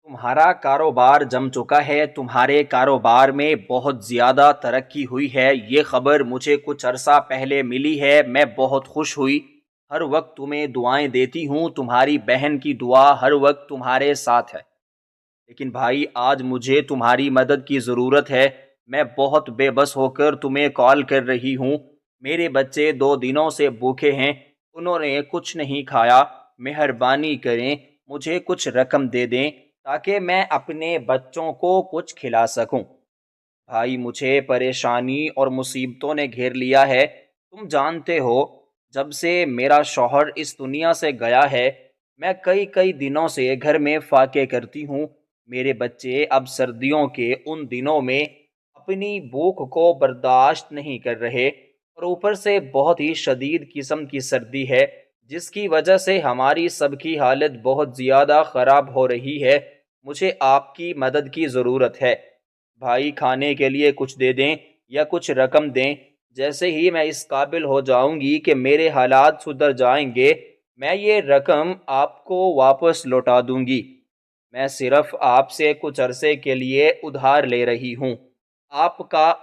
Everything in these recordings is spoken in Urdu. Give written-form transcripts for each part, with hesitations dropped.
تمہارا کاروبار جم چکا ہے، تمہارے کاروبار میں بہت زیادہ ترقی ہوئی ہے، یہ خبر مجھے کچھ عرصہ پہلے ملی ہے، میں بہت خوش ہوئی۔ ہر وقت تمہیں دعائیں دیتی ہوں، تمہاری بہن کی دعا ہر وقت تمہارے ساتھ ہے۔ لیکن بھائی، آج مجھے تمہاری مدد کی ضرورت ہے، میں بہت بے بس ہو کر تمہیں کال کر رہی ہوں۔ میرے بچے 2 دنوں سے بھوکے ہیں، انہوں نے کچھ نہیں کھایا، مہربانی کریں مجھے کچھ رقم دے دیں تاکہ میں اپنے بچوں کو کچھ کھلا سکوں۔ بھائی، مجھے پریشانی اور مصیبتوں نے گھیر لیا ہے، تم جانتے ہو۔ جب سے میرا شوہر اس دنیا سے گیا ہے، میں کئی دنوں سے گھر میں فاقے کرتی ہوں۔ میرے بچے اب سردیوں کے ان دنوں میں اپنی بھوک کو برداشت نہیں کر رہے، اور اوپر سے بہت ہی شدید قسم کی سردی ہے، جس کی وجہ سے ہماری سب کی حالت بہت زیادہ خراب ہو رہی ہے۔ مجھے آپ کی مدد کی ضرورت ہے۔ بھائی، کھانے کے لیے کچھ دے دیں یا کچھ رقم دیں۔ جیسے ہی میں اس قابل ہو جاؤں گی کہ میرے حالات سدھر جائیں گے، میں یہ رقم آپ کو واپس لوٹا دوں گی۔ میں صرف آپ سے کچھ عرصے کے لیے ادھار لے رہی ہوں۔ آپ کا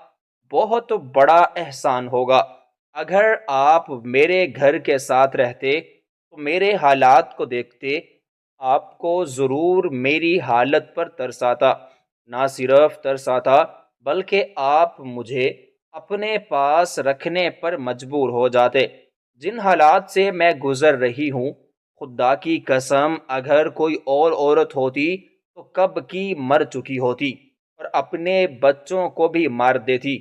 بہت بڑا احسان ہوگا اگر آپ میرے گھر کے ساتھ رہتے تو میرے حالات کو دیکھتے، آپ کو ضرور میری حالت پر ترس آتا۔ نہ صرف ترس آتا بلکہ آپ مجھے اپنے پاس رکھنے پر مجبور ہو جاتے۔ جن حالات سے میں گزر رہی ہوں، خدا کی قسم اگر کوئی اور عورت ہوتی تو کب کی مر چکی ہوتی اور اپنے بچوں کو بھی مار دیتی۔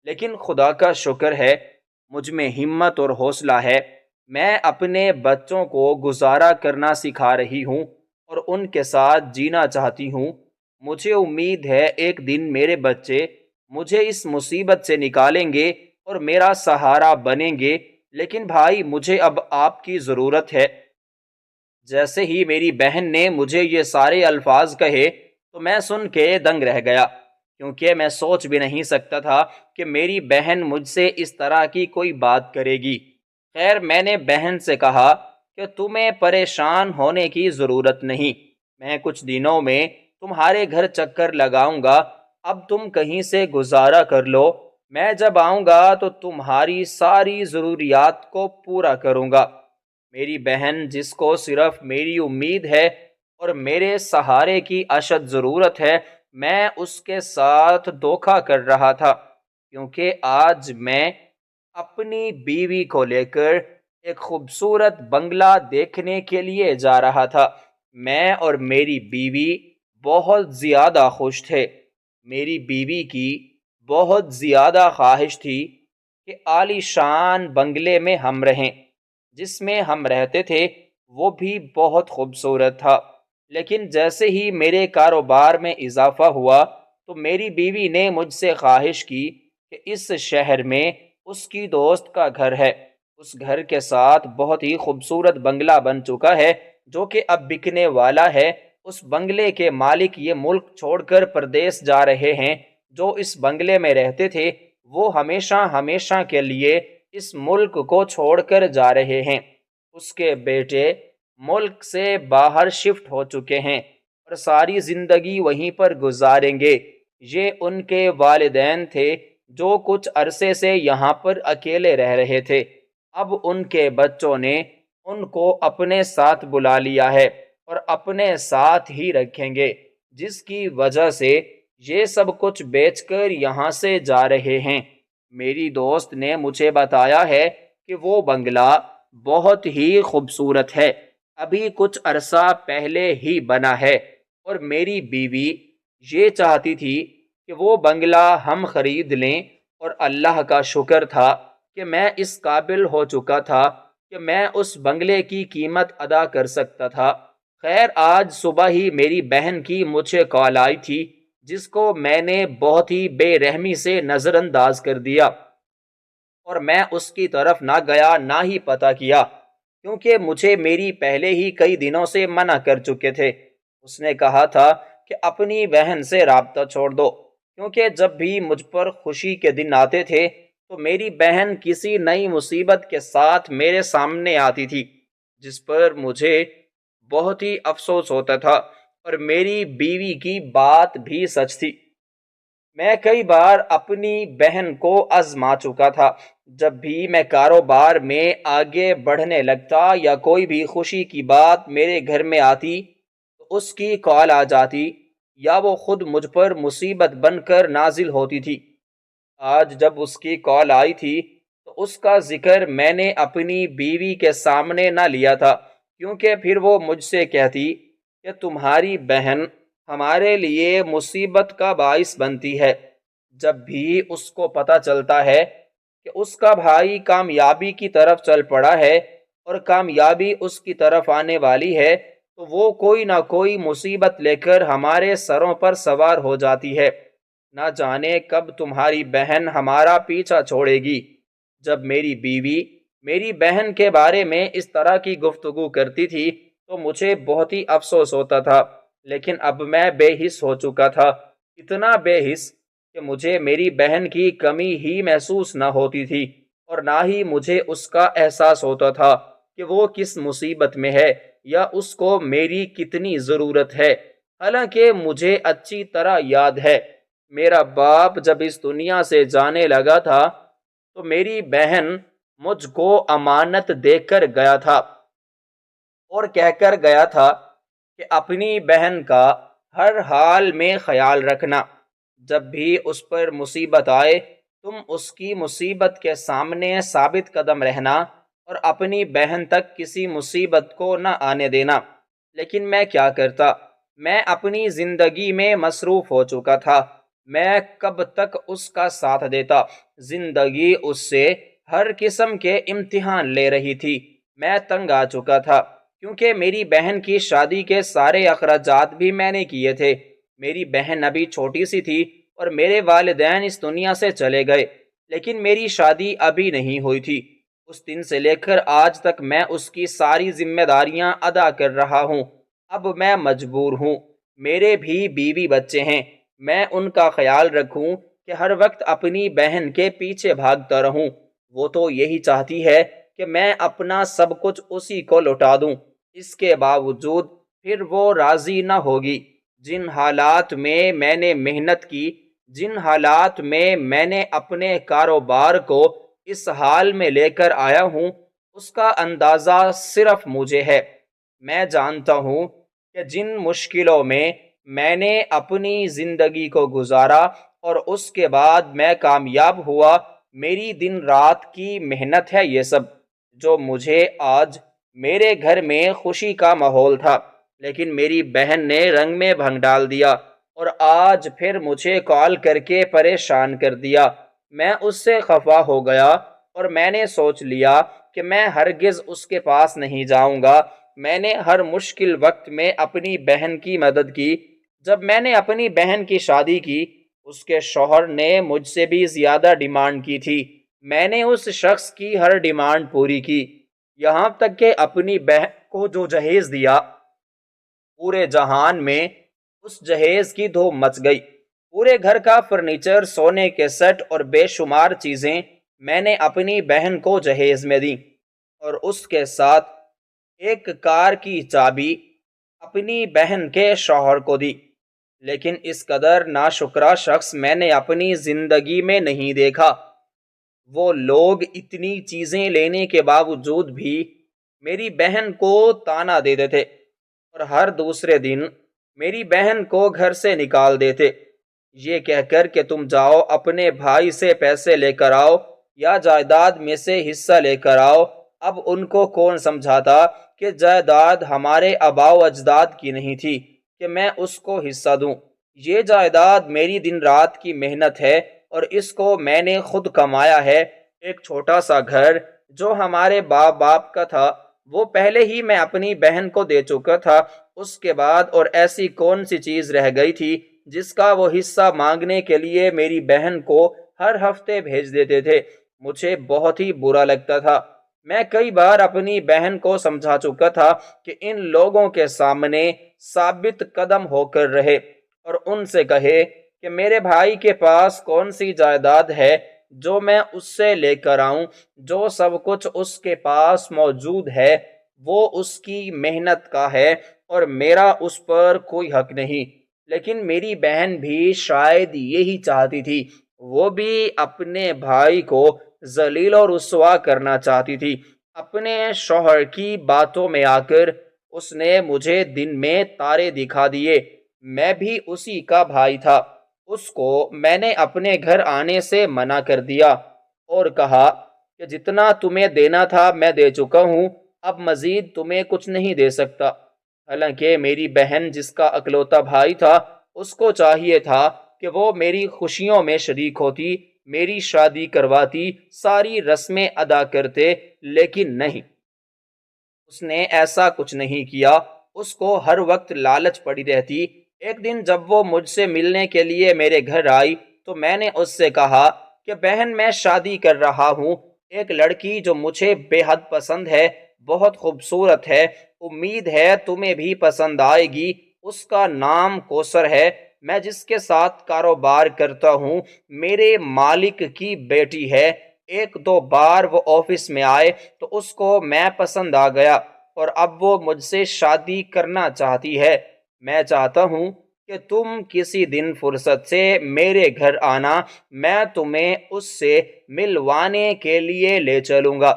لیکن خدا کا شکر ہے، مجھ میں ہمت اور حوصلہ ہے۔ میں اپنے بچوں کو گزارا کرنا سکھا رہی ہوں اور ان کے ساتھ جینا چاہتی ہوں۔ مجھے امید ہے ایک دن میرے بچے مجھے اس مصیبت سے نکالیں گے اور میرا سہارا بنیں گے۔ لیکن بھائی، مجھے اب آپ کی ضرورت ہے۔ جیسے ہی میری بہن نے مجھے یہ سارے الفاظ کہے تو میں سن کے دنگ رہ گیا، کیونکہ میں سوچ بھی نہیں سکتا تھا کہ میری بہن مجھ سے اس طرح کی کوئی بات کرے گی۔ خیر، میں نے بہن سے کہا کہ تمہیں پریشان ہونے کی ضرورت نہیں، میں کچھ دنوں میں تمہارے گھر چکر لگاؤں گا، اب تم کہیں سے گزارا کر لو۔ میں جب آؤں گا تو تمہاری ساری ضروریات کو پورا کروں گا۔ میری بہن، جس کو صرف میری امید ہے اور میرے سہارے کی اشد ضرورت ہے، میں اس کے ساتھ دھوکہ کر رہا تھا، کیونکہ آج میں اپنی بیوی کو لے کر ایک خوبصورت بنگلہ دیکھنے کے لیے جا رہا تھا۔ میں اور میری بیوی بہت زیادہ خوش تھے۔ میری بیوی کی بہت زیادہ خواہش تھی کہ عالی شان بنگلے میں ہم رہیں۔ جس میں ہم رہتے تھے وہ بھی بہت خوبصورت تھا، لیکن جیسے ہی میرے کاروبار میں اضافہ ہوا تو میری بیوی نے مجھ سے خواہش کی کہ اس شہر میں اس کی دوست کا گھر ہے، اس گھر کے ساتھ بہت ہی خوبصورت بنگلہ بن چکا ہے جو کہ اب بکنے والا ہے۔ اس بنگلے کے مالک یہ ملک چھوڑ کر پردیس جا رہے ہیں۔ جو اس بنگلے میں رہتے تھے وہ ہمیشہ ہمیشہ کے لیے اس ملک کو چھوڑ کر جا رہے ہیں۔ اس کے بیٹے ملک سے باہر شفٹ ہو چکے ہیں اور ساری زندگی وہیں پر گزاریں گے۔ یہ ان کے والدین تھے جو کچھ عرصے سے یہاں پر اکیلے رہ رہے تھے۔ اب ان کے بچوں نے ان کو اپنے ساتھ بلا لیا ہے اور اپنے ساتھ ہی رکھیں گے، جس کی وجہ سے یہ سب کچھ بیچ کر یہاں سے جا رہے ہیں۔ میری دوست نے مجھے بتایا ہے کہ وہ بنگلہ بہت ہی خوبصورت ہے، ابھی کچھ عرصہ پہلے ہی بنا ہے، اور میری بیوی یہ چاہتی تھی کہ وہ بنگلہ ہم خرید لیں، اور اللہ کا شکر تھا کہ میں اس قابل ہو چکا تھا کہ میں اس بنگلے کی قیمت ادا کر سکتا تھا۔ خیر، آج صبح ہی میری بہن کی مجھے کال آئی تھی، جس کو میں نے بہت ہی بے رحمی سے نظر انداز کر دیا، اور میں اس کی طرف نہ گیا نہ ہی پتہ کیا، کیونکہ مجھے میری پہلے ہی کئی دنوں سے منع کر چکے تھے۔ اس نے کہا تھا کہ اپنی بہن سے رابطہ چھوڑ دو، کیونکہ جب بھی مجھ پر خوشی کے دن آتے تھے تو میری بہن کسی نئی مصیبت کے ساتھ میرے سامنے آتی تھی، جس پر مجھے بہت ہی افسوس ہوتا تھا۔ اور میری بیوی کی بات بھی سچ تھی۔ میں کئی بار اپنی بہن کو آزما چکا تھا۔ جب بھی میں کاروبار میں آگے بڑھنے لگتا یا کوئی بھی خوشی کی بات میرے گھر میں آتی تو اس کی کال آ جاتی یا وہ خود مجھ پر مصیبت بن کر نازل ہوتی تھی۔ آج جب اس کی کال آئی تھی تو اس کا ذکر میں نے اپنی بیوی کے سامنے نہ لیا تھا، کیونکہ پھر وہ مجھ سے کہتی کہ تمہاری بہن ہمارے لیے مصیبت کا باعث بنتی ہے۔ جب بھی اس کو پتہ چلتا ہے کہ اس کا بھائی کامیابی کی طرف چل پڑا ہے اور کامیابی اس کی طرف آنے والی ہے تو وہ کوئی نہ کوئی مصیبت لے کر ہمارے سروں پر سوار ہو جاتی ہے۔ نہ جانے کب تمہاری بہن ہمارا پیچھا چھوڑے گی۔ جب میری بیوی میری بہن کے بارے میں اس طرح کی گفتگو کرتی تھی تو مجھے بہت ہی افسوس ہوتا تھا، لیکن اب میں بے حس ہو چکا تھا، اتنا بے حس کہ مجھے میری بہن کی کمی ہی محسوس نہ ہوتی تھی اور نہ ہی مجھے اس کا احساس ہوتا تھا کہ وہ کس مصیبت میں ہے یا اس کو میری کتنی ضرورت ہے۔ حالانکہ مجھے اچھی طرح یاد ہے، میرا باپ جب اس دنیا سے جانے لگا تھا تو میری بہن مجھ کو امانت دے کر گیا تھا اور کہہ کر گیا تھا کہ اپنی بہن کا ہر حال میں خیال رکھنا۔ جب بھی اس پر مصیبت آئے تم اس کی مصیبت کے سامنے ثابت قدم رہنا اور اپنی بہن تک کسی مصیبت کو نہ آنے دینا۔ لیکن میں کیا کرتا، میں اپنی زندگی میں مصروف ہو چکا تھا، میں کب تک اس کا ساتھ دیتا۔ زندگی اس سے ہر قسم کے امتحان لے رہی تھی، میں تنگ آ چکا تھا، کیونکہ میری بہن کی شادی کے سارے اخراجات بھی میں نے کیے تھے۔ میری بہن ابھی چھوٹی سی تھی اور میرے والدین اس دنیا سے چلے گئے، لیکن میری شادی ابھی نہیں ہوئی تھی۔ اس دن سے لے کر آج تک میں اس کی ساری ذمہ داریاں ادا کر رہا ہوں۔ اب میں مجبور ہوں، میرے بھی بیوی بچے ہیں، میں ان کا خیال رکھوں کہ ہر وقت اپنی بہن کے پیچھے بھاگتا رہوں۔ وہ تو یہی چاہتی ہے کہ میں اپنا سب کچھ اسی کو لوٹا دوں، اس کے باوجود پھر وہ راضی نہ ہوگی۔ جن حالات میں نے محنت کی، جن حالات میں نے اپنے کاروبار کو اس حال میں لے کر آیا ہوں، اس کا اندازہ صرف مجھے ہے۔ میں جانتا ہوں کہ جن مشکلوں میں نے اپنی زندگی کو گزارا اور اس کے بعد میں کامیاب ہوا، میری دن رات کی محنت ہے یہ سب، جو مجھے آج میرے گھر میں خوشی کا ماحول تھا، لیکن میری بہن نے رنگ میں بھنگ ڈال دیا اور آج پھر مجھے کال کر کے پریشان کر دیا۔ میں اس سے خفا ہو گیا اور میں نے سوچ لیا کہ میں ہرگز اس کے پاس نہیں جاؤں گا۔ میں نے ہر مشکل وقت میں اپنی بہن کی مدد کی۔ جب میں نے اپنی بہن کی شادی کی، اس کے شوہر نے مجھ سے بھی زیادہ ڈیمانڈ کی تھی۔ میں نے اس شخص کی ہر ڈیمانڈ پوری کی، یہاں تک کہ اپنی بہن کو جو جہیز دیا، پورے جہان میں اس جہیز کی دھوم مچ گئی۔ پورے گھر کا فرنیچر، سونے کے سیٹ اور بے شمار چیزیں میں نے اپنی بہن کو جہیز میں دیں اور اس کے ساتھ ایک کار کی چابی اپنی بہن کے شوہر کو دی۔ لیکن اس قدر ناشکرا شخص میں نے اپنی زندگی میں نہیں دیکھا۔ وہ لوگ اتنی چیزیں لینے کے باوجود بھی میری بہن کو تانا دیتے تھے اور ہر دوسرے دن میری بہن کو گھر سے نکال دیتے، یہ کہہ کر کہ تم جاؤ اپنے بھائی سے پیسے لے کر آؤ یا جائیداد میں سے حصہ لے کر آؤ۔ اب ان کو کون سمجھاتا کہ جائیداد ہمارے آباء و اجداد کی نہیں تھی کہ میں اس کو حصہ دوں۔ یہ جائیداد میری دن رات کی محنت ہے اور اس کو میں نے خود کمایا ہے۔ ایک چھوٹا سا گھر جو ہمارے باپ کا تھا، وہ پہلے ہی میں اپنی بہن کو دے چکا تھا۔ اس کے بعد اور ایسی کون سی چیز رہ گئی تھی جس کا وہ حصہ مانگنے کے لیے میری بہن کو ہر ہفتے بھیج دیتے تھے؟ مجھے بہت ہی برا لگتا تھا۔ میں کئی بار اپنی بہن کو سمجھا چکا تھا کہ ان لوگوں کے سامنے ثابت قدم ہو کر رہے اور ان سے کہے کہ میرے بھائی کے پاس کون سی جائیداد ہے جو میں اس سے لے کر آؤں۔ جو سب کچھ اس کے پاس موجود ہے وہ اس کی محنت کا ہے اور میرا اس پر کوئی حق نہیں۔ لیکن میری بہن بھی شاید یہی چاہتی تھی، وہ بھی اپنے بھائی کو ذلیل اور رسوا کرنا چاہتی تھی۔ اپنے شوہر کی باتوں میں آ کر اس نے مجھے دن میں تارے دکھا دیے۔ میں بھی اسی کا بھائی تھا۔ اس کو میں نے اپنے گھر آنے سے منع کر دیا اور کہا کہ جتنا تمہیں دینا تھا میں دے چکا ہوں، اب مزید تمہیں کچھ نہیں دے سکتا۔ حالانکہ میری بہن جس کا اکلوتا بھائی تھا، اس کو چاہیے تھا کہ وہ میری خوشیوں میں شریک ہوتی، میری شادی کرواتی، ساری رسمیں ادا کرتے، لیکن نہیں، اس نے ایسا کچھ نہیں کیا۔ اس کو ہر وقت لالچ پڑی رہتی۔ ایک دن جب وہ مجھ سے ملنے کے لیے میرے گھر آئی تو میں نے اس سے کہا کہ بہن، میں شادی کر رہا ہوں، ایک لڑکی جو مجھے بے حد پسند ہے، بہت خوبصورت ہے، امید ہے تمہیں بھی پسند آئے گی۔ اس کا نام کوثر ہے، میں جس کے ساتھ کاروبار کرتا ہوں میرے مالک کی بیٹی ہے۔ ایک دو بار وہ آفس میں آئے تو اس کو میں پسند آ گیا اور اب وہ مجھ سے شادی کرنا چاہتی ہے۔ میں چاہتا ہوں کہ تم کسی دن فرصت سے میرے گھر آنا، میں تمہیں اس سے ملوانے کے لیے لے چلوں گا،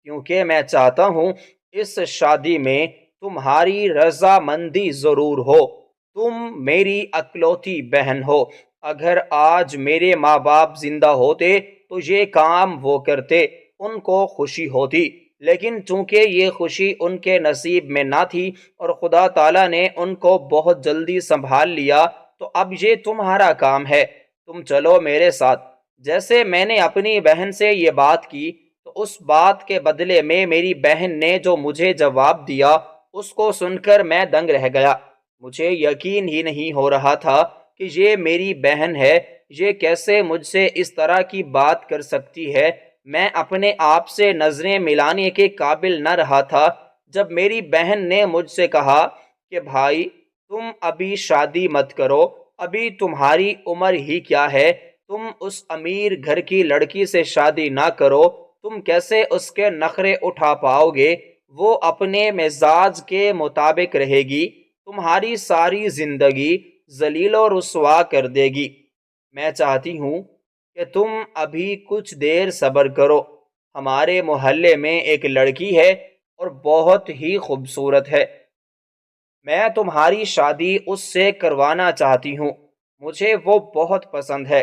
کیونکہ میں چاہتا ہوں اس شادی میں تمہاری رضامندی ضرور ہو۔ تم میری اکلوتی بہن ہو۔ اگر آج میرے ماں باپ زندہ ہوتے تو یہ کام وہ کرتے، ان کو خوشی ہوتی، لیکن چونکہ یہ خوشی ان کے نصیب میں نہ تھی اور خدا تعالیٰ نے ان کو بہت جلدی سنبھال لیا، تو اب یہ تمہارا کام ہے، تم چلو میرے ساتھ۔ جیسے میں نے اپنی بہن سے یہ بات کی تو اس بات کے بدلے میں میری بہن نے جو مجھے جواب دیا، اس کو سن کر میں دنگ رہ گیا۔ مجھے یقین ہی نہیں ہو رہا تھا کہ یہ میری بہن ہے، یہ کیسے مجھ سے اس طرح کی بات کر سکتی ہے۔ میں اپنے آپ سے نظریں ملانے کے قابل نہ رہا تھا جب میری بہن نے مجھ سے کہا کہ بھائی، تم ابھی شادی مت کرو، ابھی تمہاری عمر ہی کیا ہے، تم اس امیر گھر کی لڑکی سے شادی نہ کرو، تم کیسے اس کے نخرے اٹھا پاؤ گے، وہ اپنے مزاج کے مطابق رہے گی، تمہاری ساری زندگی ذلیل و رسوا کر دے گی۔ میں چاہتی ہوں کہ تم ابھی کچھ دیر صبر کرو۔ ہمارے محلے میں ایک لڑکی ہے اور بہت ہی خوبصورت ہے، میں تمہاری شادی اس سے کروانا چاہتی ہوں، مجھے وہ بہت پسند ہے۔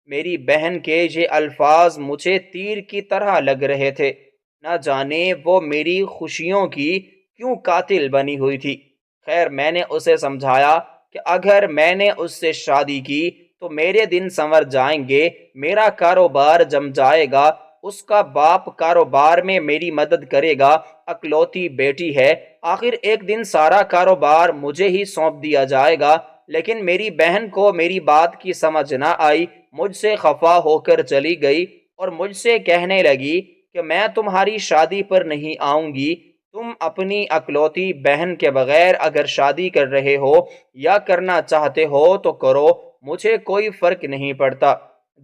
میری بہن کے یہ الفاظ مجھے تیر کی طرح لگ رہے تھے، نہ جانے وہ میری خوشیوں کی کیوں قاتل بنی ہوئی تھی۔ خیر، میں نے اسے سمجھایا کہ اگر میں نے اس سے شادی کی تو میرے دن سنور جائیں گے، میرا کاروبار جم جائے گا، اس کا باپ کاروبار میں میری مدد کرے گا، اکلوتی بیٹی ہے، آخر ایک دن سارا کاروبار مجھے ہی سونپ دیا جائے گا۔ لیکن میری بہن کو میری بات کی سمجھ نہ آئی، مجھ سے خفا ہو کر چلی گئی اور مجھ سے کہنے لگی کہ میں تمہاری شادی پر نہیں آؤں گی، تم اپنی اکلوتی بہن کے بغیر اگر شادی کر رہے ہو یا کرنا چاہتے ہو تو کرو، مجھے کوئی فرق نہیں پڑتا۔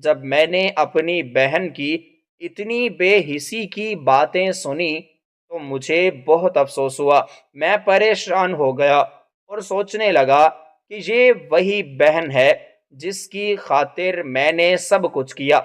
جب میں نے اپنی بہن کی اتنی بے حسی کی باتیں سنی تو مجھے بہت افسوس ہوا، میں پریشان ہو گیا اور سوچنے لگا کہ یہ وہی بہن ہے جس کی خاطر میں نے سب کچھ کیا۔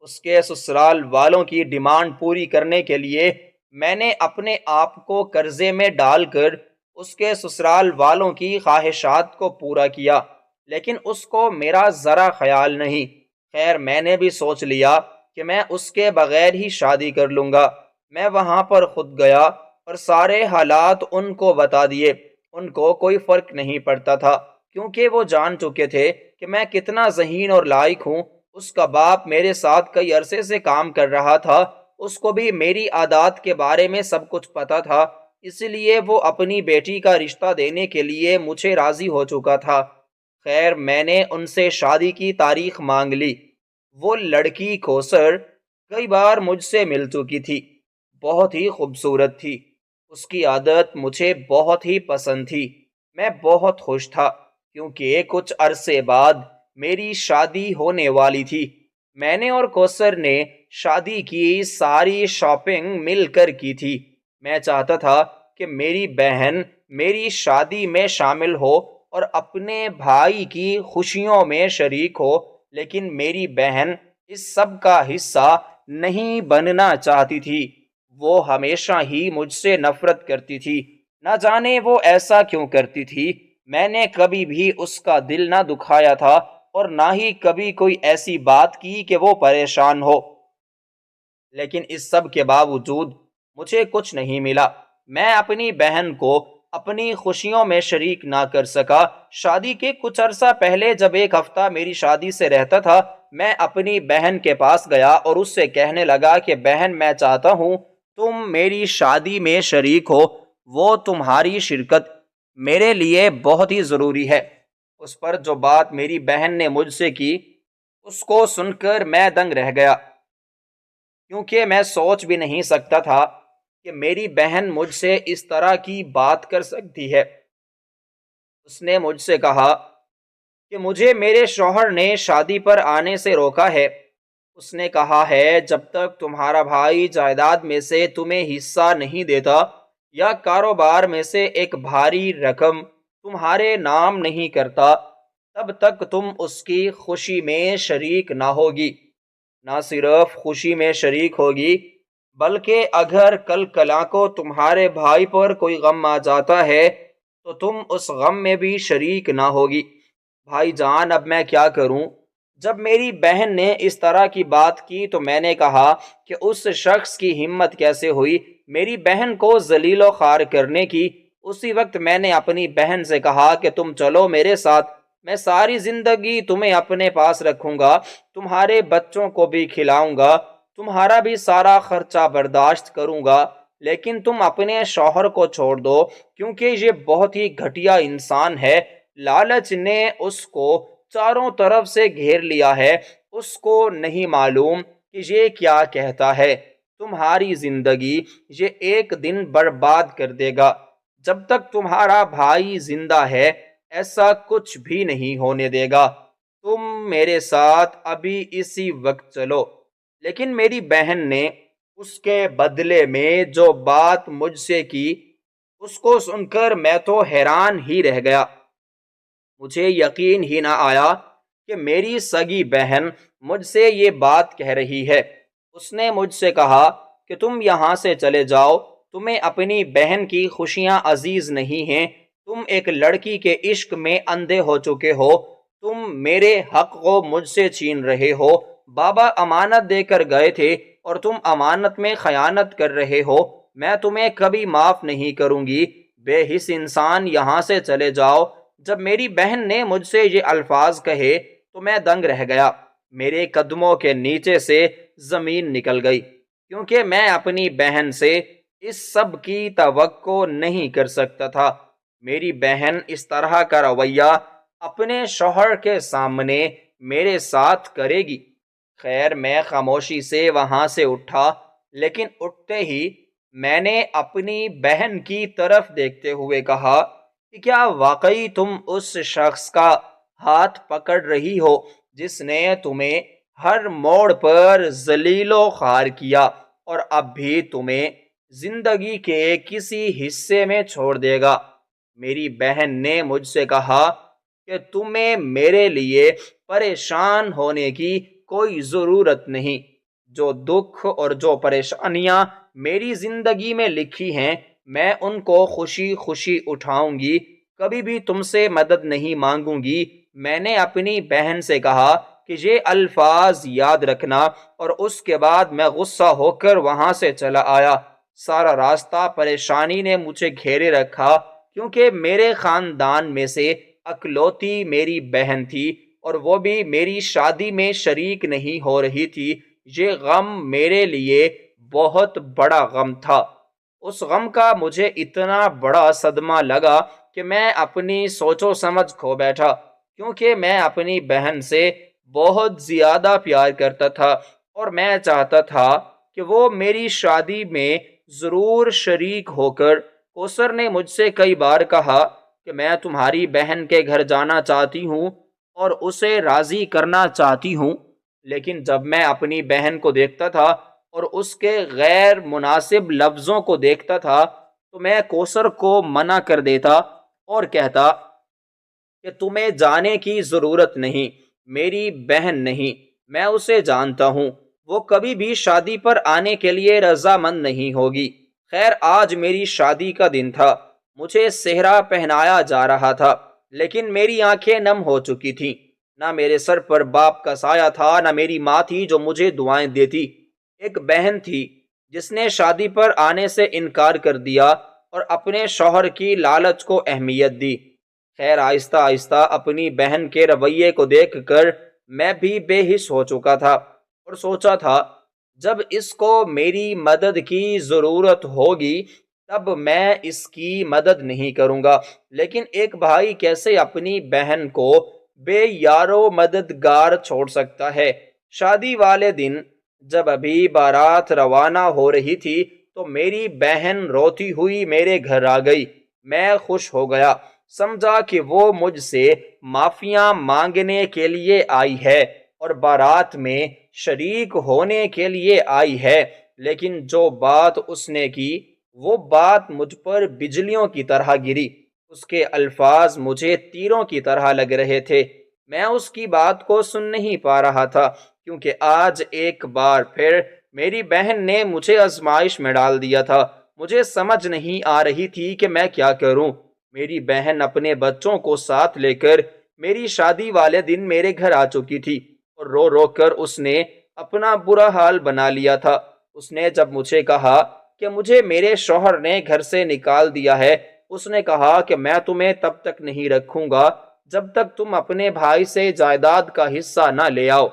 اس کے سسرال والوں کی ڈیمانڈ پوری کرنے کے لیے میں نے اپنے آپ کو قرضے میں ڈال کر اس کے سسرال والوں کی خواہشات کو پورا کیا، لیکن اس کو میرا ذرا خیال نہیں۔ خیر، میں نے بھی سوچ لیا کہ میں اس کے بغیر ہی شادی کر لوں گا۔ میں وہاں پر خود گیا اور سارے حالات ان کو بتا دیے۔ ان کو کوئی فرق نہیں پڑتا تھا، کیونکہ وہ جان چکے تھے کہ میں کتنا ذہین اور لائق ہوں۔ اس کا باپ میرے ساتھ کئی عرصے سے کام کر رہا تھا، اس کو بھی میری عادات کے بارے میں سب کچھ پتا تھا، اس لیے وہ اپنی بیٹی کا رشتہ دینے کے لیے مجھے راضی ہو چکا تھا۔ خیر، میں نے ان سے شادی کی تاریخ مانگ لی۔ وہ لڑکی کوثر کئی بار مجھ سے مل چکی تھی، بہت ہی خوبصورت تھی، اس کی عادت مجھے بہت ہی پسند تھی۔ میں بہت خوش تھا کیونکہ کچھ عرصے بعد میری شادی ہونے والی تھی۔ میں نے اور کوثر نے شادی کی ساری شاپنگ مل کر کی تھی۔ میں چاہتا تھا کہ میری بہن میری شادی میں شامل ہو اور اپنے بھائی کی خوشیوں میں شریک ہو، لیکن میری بہن اس سب کا حصہ نہیں بننا چاہتی تھی۔ وہ ہمیشہ ہی مجھ سے نفرت کرتی تھی، نہ جانے وہ ایسا کیوں کرتی تھی۔ میں نے کبھی بھی اس کا دل نہ دکھایا تھا اور نہ ہی کبھی کوئی ایسی بات کی کہ وہ پریشان ہو، لیکن اس سب کے باوجود مجھے کچھ نہیں ملا۔ میں اپنی بہن کو اپنی خوشیوں میں شریک نہ کر سکا۔ شادی کے کچھ عرصہ پہلے جب ایک ہفتہ میری شادی سے رہتا تھا، میں اپنی بہن کے پاس گیا اور اس سے کہنے لگا کہ بہن، میں چاہتا ہوں تم میری شادی میں شریک ہو، وہ تمہاری شرکت میرے لیے بہت ہی ضروری ہے۔ اس پر جو بات میری بہن نے مجھ سے کی، اس کو سن کر میں دنگ رہ گیا، کیونکہ میں سوچ بھی نہیں سکتا تھا کہ میری بہن مجھ سے اس طرح کی بات کر سکتی ہے۔ اس نے مجھ سے کہا کہ مجھے میرے شوہر نے شادی پر آنے سے روکا ہے۔ اس نے کہا ہے جب تک تمہارا بھائی جائیداد میں سے تمہیں حصہ نہیں دیتا یا کاروبار میں سے ایک بھاری رقم تمہارے نام نہیں کرتا، تب تک تم اس کی خوشی میں شریک نہ ہوگی۔ نہ صرف خوشی میں شریک ہوگی، بلکہ اگر کل کلا کو تمہارے بھائی پر کوئی غم آ جاتا ہے تو تم اس غم میں بھی شریک نہ ہوگی۔ بھائی جان، اب میں کیا کروں؟ جب میری بہن نے اس طرح کی بات کی تو میں نے کہا کہ اس شخص کی ہمت کیسے ہوئی میری بہن کو ذلیل و خوار کرنے کی۔ اسی وقت میں نے اپنی بہن سے کہا کہ تم چلو میرے ساتھ، میں ساری زندگی تمہیں اپنے پاس رکھوں گا، تمہارے بچوں کو بھی کھلاؤں گا، تمہارا بھی سارا خرچہ برداشت کروں گا، لیکن تم اپنے شوہر کو چھوڑ دو، کیونکہ یہ بہت ہی گھٹیا انسان ہے۔ لالچ نے اس کو چاروں طرف سے گھیر لیا ہے، اس کو نہیں معلوم کہ یہ کیا کہتا ہے۔ تمہاری زندگی یہ ایک دن برباد کر دے گا۔ جب تک تمہارا بھائی زندہ ہے ایسا کچھ بھی نہیں ہونے دے گا۔ تم میرے ساتھ ابھی اسی وقت چلو۔ لیکن میری بہن نے اس کے بدلے میں جو بات مجھ سے کی، اس کو سن کر میں تو حیران ہی رہ گیا۔ مجھے یقین ہی نہ آیا کہ میری سگی بہن مجھ سے یہ بات کہہ رہی ہے۔ اس نے مجھ سے کہا کہ تم یہاں سے چلے جاؤ، تمہیں اپنی بہن کی خوشیاں عزیز نہیں ہیں، تم ایک لڑکی کے عشق میں اندھے ہو چکے ہو، تم میرے حق کو مجھ سے چھین رہے ہو۔ بابا امانت دے کر گئے تھے اور تم امانت میں خیانت کر رہے ہو، میں تمہیں کبھی معاف نہیں کروں گی۔ بے حس انسان، یہاں سے چلے جاؤ۔ جب میری بہن نے مجھ سے یہ الفاظ کہے تو میں دنگ رہ گیا، میرے قدموں کے نیچے سے زمین نکل گئی، کیونکہ میں اپنی بہن سے اس سب کی توقع نہیں کر سکتا تھا۔ میری بہن اس طرح کا رویہ اپنے شوہر کے سامنے میرے ساتھ کرے گی۔ خیر، میں خاموشی سے وہاں سے اٹھا، لیکن اٹھتے ہی میں نے اپنی بہن کی طرف دیکھتے ہوئے کہا کہ کیا واقعی تم اس شخص کا ہاتھ پکڑ رہی ہو جس نے تمہیں ہر موڑ پر ذلیل و خوار کیا اور اب بھی تمہیں زندگی کے کسی حصے میں چھوڑ دے گا؟ میری بہن نے مجھ سے کہا کہ تمہیں میرے لیے پریشان ہونے کی کوئی ضرورت نہیں۔ جو دکھ اور جو پریشانیاں میری زندگی میں لکھی ہیں، میں ان کو خوشی خوشی اٹھاؤں گی، کبھی بھی تم سے مدد نہیں مانگوں گی۔ میں نے اپنی بہن سے کہا کہ یہ الفاظ یاد رکھنا، اور اس کے بعد میں غصہ ہو کر وہاں سے چلا آیا۔ سارا راستہ پریشانی نے مجھے گھیرے رکھا، کیونکہ میرے خاندان میں سے اکلوتی میری بہن تھی اور وہ بھی میری شادی میں شریک نہیں ہو رہی تھی۔ یہ غم میرے لیے بہت بڑا غم تھا۔ اس غم کا مجھے اتنا بڑا صدمہ لگا کہ میں اپنی سوچ و سمجھ کھو بیٹھا، کیونکہ میں اپنی بہن سے بہت زیادہ پیار کرتا تھا اور میں چاہتا تھا کہ وہ میری شادی میں ضرور شریک ہو کر۔ کوثر نے مجھ سے کئی بار کہا کہ میں تمہاری بہن کے گھر جانا چاہتی ہوں اور اسے راضی کرنا چاہتی ہوں، لیکن جب میں اپنی بہن کو دیکھتا تھا اور اس کے غیر مناسب لفظوں کو دیکھتا تھا تو میں کوثر کو منع کر دیتا اور کہتا کہ تمہیں جانے کی ضرورت نہیں، میری بہن نہیں، میں اسے جانتا ہوں، وہ کبھی بھی شادی پر آنے کے لیے رضامند نہیں ہوگی۔ خیر آج میری شادی کا دن تھا، مجھے صحرا پہنایا جا رہا تھا، لیکن میری آنکھیں نم ہو چکی تھیں۔ نہ میرے سر پر باپ کا سایہ تھا، نہ میری ماں تھی جو مجھے دعائیں دیتی۔ ایک بہن تھی جس نے شادی پر آنے سے انکار کر دیا اور اپنے شوہر کی لالچ کو اہمیت دی۔ خیر آہستہ آہستہ اپنی بہن کے رویے کو دیکھ کر میں بھی بے حس ہو چکا تھا اور سوچا تھا جب اس کو میری مدد کی ضرورت ہوگی تب میں اس کی مدد نہیں کروں گا، لیکن ایک بھائی کیسے اپنی بہن کو بے یارو مددگار چھوڑ سکتا ہے؟ شادی والے دن جب ابھی بارات روانہ ہو رہی تھی تو میری بہن روتی ہوئی میرے گھر آ گئی۔ میں خوش ہو گیا، سمجھا کہ وہ مجھ سے معافیاں مانگنے کے لیے آئی ہے اور بارات میں شریک ہونے کے لیے آئی ہے، لیکن جو بات اس نے کی وہ بات مجھ پر بجلیوں کی طرح گری۔ اس کے الفاظ مجھے تیروں کی طرح لگ رہے تھے۔ میں اس کی بات کو سن نہیں پا رہا تھا کیونکہ آج ایک بار پھر میری بہن نے مجھے آزمائش میں ڈال دیا تھا۔ مجھے سمجھ نہیں آ رہی تھی کہ میں کیا کروں۔ میری بہن اپنے بچوں کو ساتھ لے کر میری شادی والے دن میرے گھر آ چکی تھی اور رو رو کر اس نے اپنا برا حال بنا لیا تھا۔ اس نے جب مجھے کہا کہ مجھے میرے شوہر نے گھر سے نکال دیا ہے، اس نے کہا کہ میں تمہیں تب تک نہیں رکھوں گا جب تک تم اپنے بھائی سے جائیداد کا حصہ نہ لے آؤ۔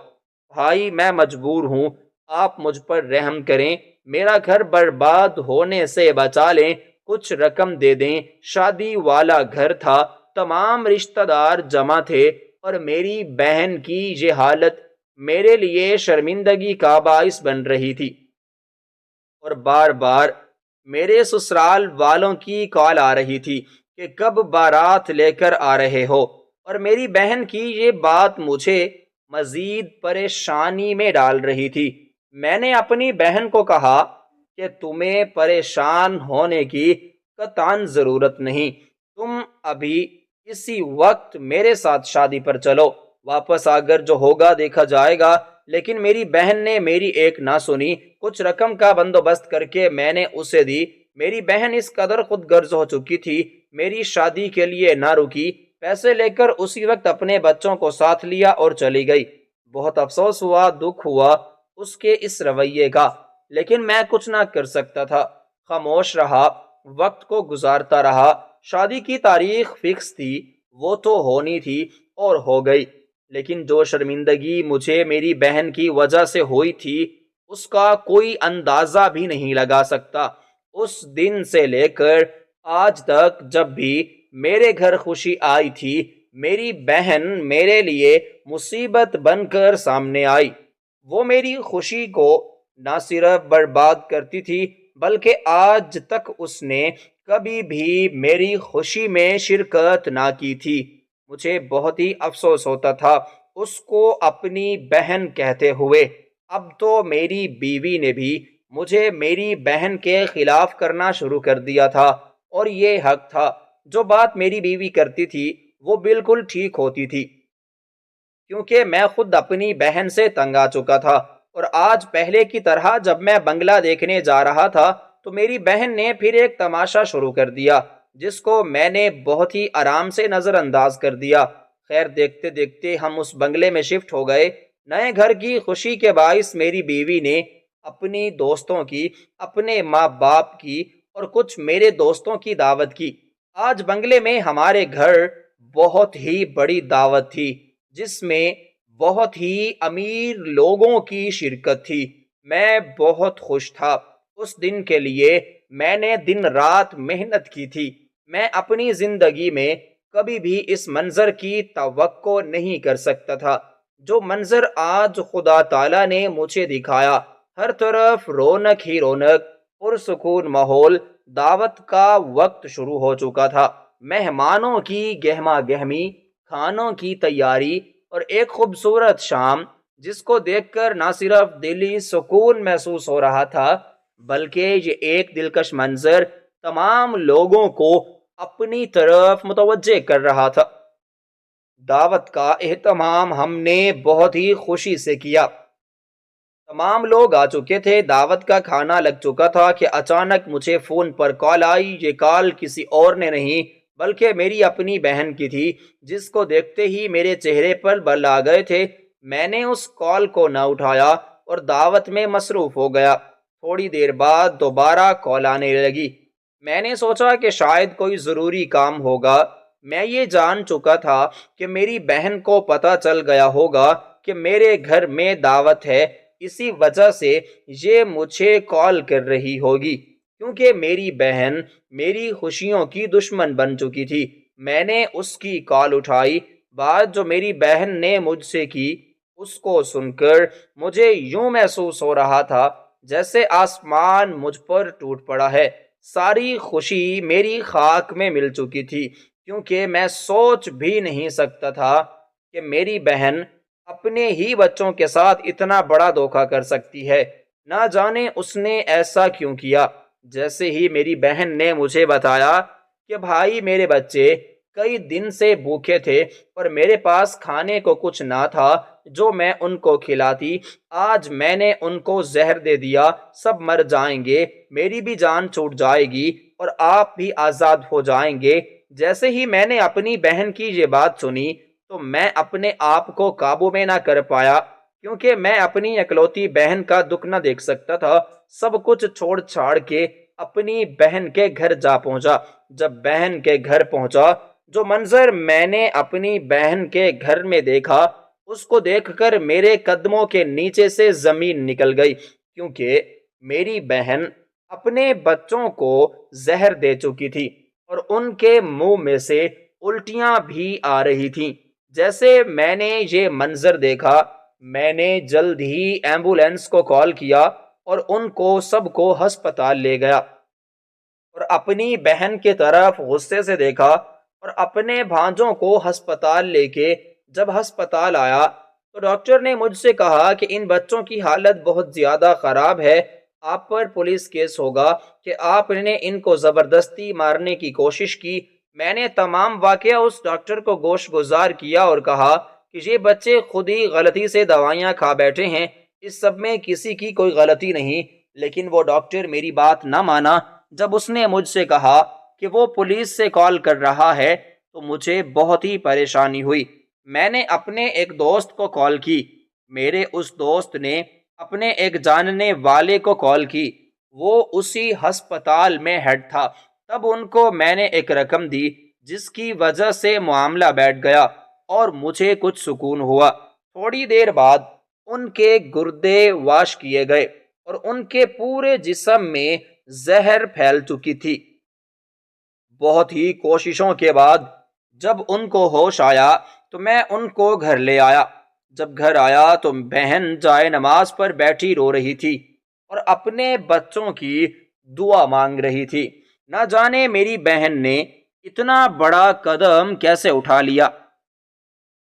بھائی میں مجبور ہوں، آپ مجھ پر رحم کریں، میرا گھر برباد ہونے سے بچا لیں، کچھ رقم دے دیں۔ شادی والا گھر تھا، تمام رشتہ دار جمع تھے اور میری بہن کی یہ حالت میرے لیے شرمندگی کا باعث بن رہی تھی، اور بار بار میرے سسرال والوں کی کال آ رہی تھی کہ کب بارات لے کر آ رہے ہو، اور میری بہن کی یہ بات مجھے مزید پریشانی میں ڈال رہی تھی۔ میں نے اپنی بہن کو کہا کہ تمہیں پریشان ہونے کی قطعاً ضرورت نہیں، تم ابھی اسی وقت میرے ساتھ شادی پر چلو، واپس آ کر جو ہوگا دیکھا جائے گا۔ لیکن میری بہن نے میری ایک نہ سنی۔ کچھ رقم کا بندوبست کر کے میں نے اسے دی۔ میری بہن اس قدر خود غرض ہو چکی تھی، میری شادی کے لیے نہ رکی، پیسے لے کر اسی وقت اپنے بچوں کو ساتھ لیا اور چلی گئی۔ بہت افسوس ہوا، دکھ ہوا اس کے اس رویے کا، لیکن میں کچھ نہ کر سکتا تھا۔ خاموش رہا، وقت کو گزارتا رہا۔ شادی کی تاریخ فکس تھی، وہ تو ہونی تھی اور ہو گئی، لیکن جو شرمندگی مجھے میری بہن کی وجہ سے ہوئی تھی اس کا کوئی اندازہ بھی نہیں لگا سکتا۔ اس دن سے لے کر آج تک جب بھی میرے گھر خوشی آئی تھی، میری بہن میرے لیے مصیبت بن کر سامنے آئی۔ وہ میری خوشی کو نہ صرف برباد کرتی تھی بلکہ آج تک اس نے کبھی بھی میری خوشی میں شرکت نہ کی تھی۔ مجھے بہت ہی افسوس ہوتا تھا اس کو اپنی بہن کہتے ہوئے۔ اب تو میری بیوی نے بھی مجھے میری بہن کے خلاف کرنا شروع کر دیا تھا، اور یہ حق تھا۔ جو بات میری بیوی کرتی تھی وہ بالکل ٹھیک ہوتی تھی، کیونکہ میں خود اپنی بہن سے تنگ آ چکا تھا۔ اور آج پہلے کی طرح جب میں بنگلہ دیکھنے جا رہا تھا تو میری بہن نے پھر ایک تماشا شروع کر دیا جس کو میں نے بہت ہی آرام سے نظر انداز کر دیا۔ خیر دیکھتے دیکھتے ہم اس بنگلے میں شفٹ ہو گئے۔ نئے گھر کی خوشی کے باعث میری بیوی نے اپنی دوستوں کی، اپنے ماں باپ کی اور کچھ میرے دوستوں کی دعوت کی۔ آج بنگلے میں ہمارے گھر بہت ہی بڑی دعوت تھی جس میں بہت ہی امیر لوگوں کی شرکت تھی۔ میں بہت خوش تھا۔ اس دن کے لیے میں نے دن رات محنت کی تھی۔ میں اپنی زندگی میں کبھی بھی اس منظر کی توقع نہیں کر سکتا تھا جو منظر آج خدا تعالیٰ نے مجھے دکھایا۔ ہر طرف رونق ہی رونق، پرسکون ماحول۔ دعوت کا وقت شروع ہو چکا تھا۔ مہمانوں کی گہما گہمی، کھانوں کی تیاری اور ایک خوبصورت شام جس کو دیکھ کر نہ صرف دلی سکون محسوس ہو رہا تھا بلکہ یہ ایک دلکش منظر تمام لوگوں کو اپنی طرف متوجہ کر رہا تھا۔ دعوت کا اہتمام ہم نے بہت ہی خوشی سے کیا۔ تمام لوگ آ چکے تھے، دعوت کا کھانا لگ چکا تھا کہ اچانک مجھے فون پر کال آئی۔ یہ کال کسی اور نے نہیں بلکہ میری اپنی بہن کی تھی، جس کو دیکھتے ہی میرے چہرے پر بل آ گئے تھے۔ میں نے اس کال کو نہ اٹھایا اور دعوت میں مصروف ہو گیا۔ تھوڑی دیر بعد دوبارہ کال آنے لگی۔ میں نے سوچا کہ شاید کوئی ضروری کام ہوگا۔ میں یہ جان چکا تھا کہ میری بہن کو پتہ چل گیا ہوگا کہ میرے گھر میں دعوت ہے، اسی وجہ سے یہ مجھے کال کر رہی ہوگی، کیونکہ میری بہن میری خوشیوں کی دشمن بن چکی تھی۔ میں نے اس کی کال اٹھائی۔ بات جو میری بہن نے مجھ سے کی، اس کو سن کر مجھے یوں محسوس ہو رہا تھا جیسے آسمان مجھ پر ٹوٹ پڑا ہے۔ ساری خوشی میری خاک میں مل چکی تھی، کیونکہ میں سوچ بھی نہیں سکتا تھا کہ میری بہن اپنے ہی بچوں کے ساتھ اتنا بڑا دھوکہ کر سکتی ہے۔ نہ جانے اس نے ایسا کیوں کیا۔ جیسے ہی میری بہن نے مجھے بتایا کہ بھائی میرے بچے کئی دن سے بھوکے تھے اور میرے پاس کھانے کو کچھ نہ تھا جو میں ان کو کھلاتی، آج میں نے ان کو زہر دے دیا، سب مر جائیں گے، میری بھی جان چھوٹ جائے گی اور آپ بھی آزاد ہو جائیں گے۔ جیسے ہی میں نے اپنی بہن کی یہ بات سنی تو میں اپنے آپ کو قابو میں نہ کر پایا، کیونکہ میں اپنی اکلوتی بہن کا دکھ نہ دیکھ سکتا تھا۔ سب کچھ چھوڑ چھاڑ کے اپنی بہن کے گھر جا پہنچا۔ جب بہن کے گھر پہنچا، جو منظر میں نے اپنی بہن کے گھر میں دیکھا، اس کو دیکھ کر میرے قدموں کے نیچے سے زمین نکل گئی، کیونکہ میری بہن اپنے بچوں کو زہر دے چکی تھی اور ان کے منہ میں سے الٹیاں بھی آ رہی تھیں۔ جیسے میں نے یہ منظر دیکھا، میں نے جلد ہی ایمبولینس کو کال کیا اور ان کو سب کو ہسپتال لے گیا، اور اپنی بہن کی طرف غصے سے دیکھا اور اپنے بھانجوں کو ہسپتال لے کے جب ہسپتال آیا تو ڈاکٹر نے مجھ سے کہا کہ ان بچوں کی حالت بہت زیادہ خراب ہے، آپ پر پولیس کیس ہوگا کہ آپ نے ان کو زبردستی مارنے کی کوشش کی۔ میں نے تمام واقعہ اس ڈاکٹر کو گوش گزار کیا اور کہا کہ یہ بچے خود ہی غلطی سے دوائیاں کھا بیٹھے ہیں، اس سب میں کسی کی کوئی غلطی نہیں۔ لیکن وہ ڈاکٹر میری بات نہ مانا۔ جب اس نے مجھ سے کہا کہ وہ پولیس سے کال کر رہا ہے تو مجھے بہت ہی پریشانی ہوئی۔ میں نے اپنے ایک دوست کو کال کی۔ میرے اس دوست نے اپنے ایک جاننے والے کو کال کی، وہ اسی ہسپتال میں ہیڈ تھا۔ تب ان کو میں نے ایک رقم دی، جس کی وجہ سے معاملہ بیٹھ گیا اور مجھے کچھ سکون ہوا۔ تھوڑی دیر بعد ان کے گردے واش کیے گئے اور ان کے پورے جسم میں زہر پھیل چکی تھی۔ بہت ہی کوششوں کے بعد جب ان کو ہوش آیا تو میں ان کو گھر لے آیا۔ جب گھر آیا تو بہن جائے نماز پر بیٹھی رو رہی تھی اور اپنے بچوں کی دعا مانگ رہی تھی۔ نہ جانے میری بہن نے اتنا بڑا قدم کیسے اٹھا لیا۔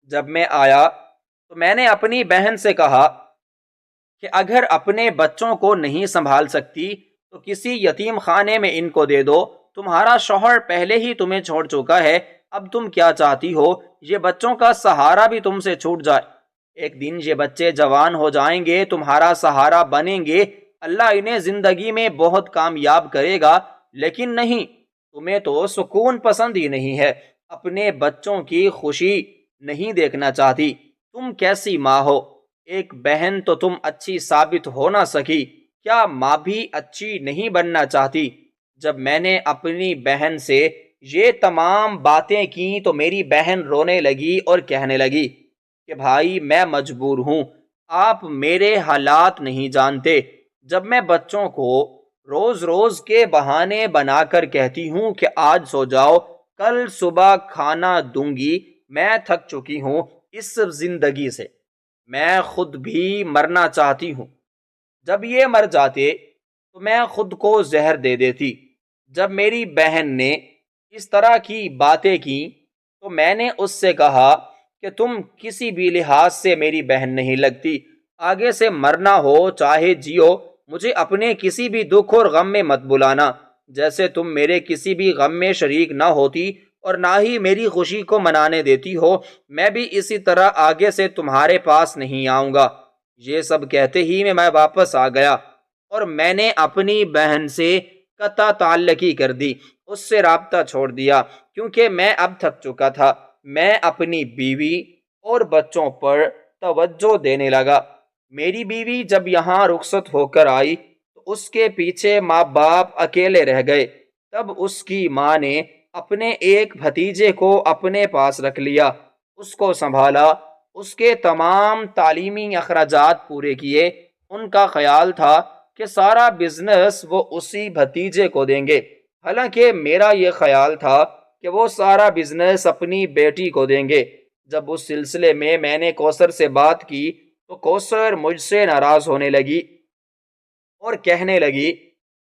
جب میں آیا تو میں نے اپنی بہن سے کہا کہ اگر اپنے بچوں کو نہیں سنبھال سکتی تو کسی یتیم خانے میں ان کو دے دو، تمہارا شوہر پہلے ہی تمہیں چھوڑ چکا ہے، اب تم کیا چاہتی ہو؟ یہ بچوں کا سہارا بھی تم سے چھوٹ جائے، ایک دن یہ بچے جوان ہو جائیں گے، تمہارا سہارا بنیں گے، اللہ انہیں زندگی میں بہت کامیاب کرے گا۔ لیکن نہیں، تمہیں تو سکون پسند ہی نہیں ہے، اپنے بچوں کی خوشی نہیں دیکھنا چاہتی۔ تم کیسی ماں ہو؟ ایک بہن تو تم اچھی ثابت ہو نہ سکی، کیا ماں بھی اچھی نہیں بننا چاہتی؟ جب میں نے اپنی بہن سے یہ تمام باتیں کی تو میری بہن رونے لگی اور کہنے لگی کہ بھائی میں مجبور ہوں، آپ میرے حالات نہیں جانتے۔ جب میں بچوں کو روز روز کے بہانے بنا کر کہتی ہوں کہ آج سو جاؤ، کل صبح کھانا دوں گی، میں تھک چکی ہوں اس زندگی سے، میں خود بھی مرنا چاہتی ہوں۔ جب یہ مر جاتے تو میں خود کو زہر دے دیتی۔ جب میری بہن نے اس طرح کی باتیں کی تو میں نے اس سے کہا کہ تم کسی بھی لحاظ سے میری بہن نہیں لگتی، آگے سے مرنا ہو چاہے جیو، مجھے اپنے کسی بھی دکھ اور غم میں مت بلانا۔ جیسے تم میرے کسی بھی غم میں شریک نہ ہوتی اور نہ ہی میری خوشی کو منانے دیتی ہو، میں بھی اسی طرح آگے سے تمہارے پاس نہیں آؤں گا۔ یہ سب کہتے ہی میں واپس آ گیا اور میں نے اپنی بہن سے قطع تعلقی کر دی، اس سے رابطہ چھوڑ دیا، کیونکہ میں اب تھک چکا تھا۔ میں اپنی بیوی اور بچوں پر توجہ دینے لگا۔ میری بیوی جب یہاں رخصت ہو کر آئی تو اس کے پیچھے ماں باپ اکیلے رہ گئے۔ تب اس کی ماں نے اپنے ایک بھتیجے کو اپنے پاس رکھ لیا، اس کو سنبھالا، اس کے تمام تعلیمی اخراجات پورے کیے۔ ان کا خیال تھا کہ سارا بزنس وہ اسی بھتیجے کو دیں گے، حالانکہ میرا یہ خیال تھا کہ وہ سارا بزنس اپنی بیٹی کو دیں گے۔ جب اس سلسلے میں نے کوثر سے بات کی تو کوثر مجھ سے ناراض ہونے لگی اور کہنے لگی